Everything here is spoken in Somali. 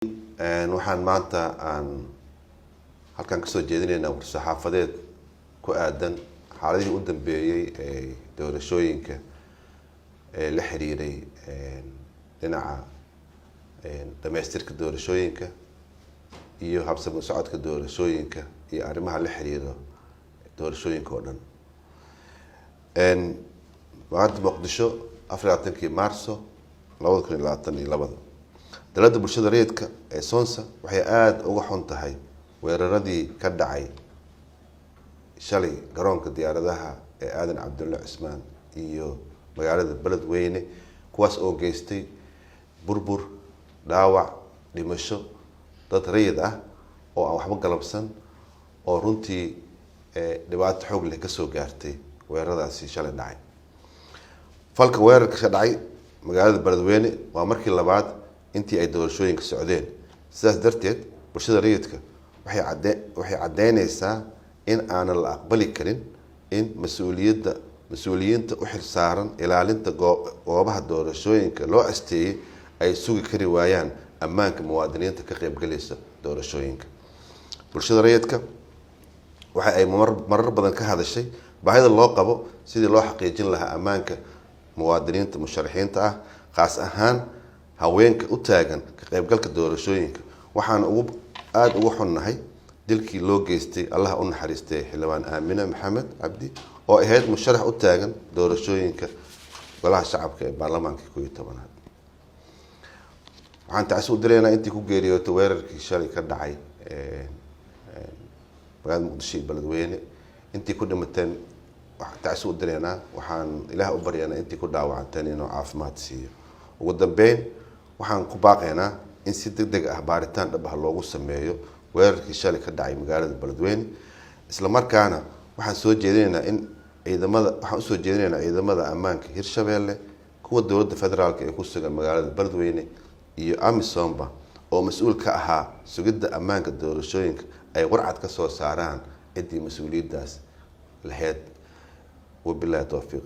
waxaan maanta aan halkan kasoo jeedinaynaa war-saxaafadeed ku aadan xaaladihii u dambeeyay ee doorashooyinka ee la xiriiray dhinaca dhamaystirka doorashooyinka iyo habsami socodka doorashooyinka iyo arrimaha la xiriira doorashooyinka oo dhan. Maanta Muqdisho 24 Maarso 2022 dowladda bulshada rayidka ee Sonsa waxay aad uga xun tahay weeraradii ka dhacay shalay garoonka diyaaradaha ee Aadan Cabdulle Cismaan iyo magaalada Beledweyne kuwaas oo geystay burbur, dhaawac, dhimasho dad rayid ah oo aan waxba galabsan oo runtii dhibaato xoog leh ka soo gaartay weeraradaasi shalay dhacay. Falka weerarka ka dhacay magaalada Beledweyne waa markii labaad intii ay doorashooyinka socdeen. Sidaas darteed bulshada rayidka waxay cadeynaysaa in aan la aqbali karin in mas'uuliyiinta u xilsaaran ilaalinta goobaha doorashooyinka loo asteeyay ay sugi kari waayaan ammaanka muwaadiniinta ka qaybgalaysa doorashooyinka. Bulshada rayidka waxa ay marar badan ka hadashay baahida loo qabo sidii loo xaqiijin lahaa ammaanka muwaadiniinta musharaxiinta ah, khaas ahaan haweenka u taagan ka qaybgalka doorashooyinka. Waxaan aad ugu xunnahay dilkii loo geystay Allah u naxariistay xildhibaan Aamina Maxamed Cabdi oo ahayd musharax u taagan doorashooyinka golaha shacabka ee baarlamaanka 11aad. Waxaan taasi u direynaa intii ku geeriyootay weerarkii shalay ka dhacay magaalada Muqdisho iyo Beledweyne, intii ku dhimateen taasi u direynaa. waxaan Ilaah u baryaynaa intii ku dhaawacanteen inuu caafimaad siiyo. Ugu dambeyn waxaan ku baaqaynaa in si degdeg ah baaritaan dhab ah loogu sameeyo weerarkii shalay ka dhacay magaalada Beledweyne, isla markaana waxaan soo jeedinaynaa in ciidamada ammaanka Hirshabeelle, kuwa dowladda federaalka ee ku sugan magaalada Beledweyne iyo Amisomba oo mas'uul ka ahaa sugidda ammaanka doorashooyinka ay warcad ka soo saaraan ciddii mas'uuliyaddaas lahayd. Wabillahi tawfiiq.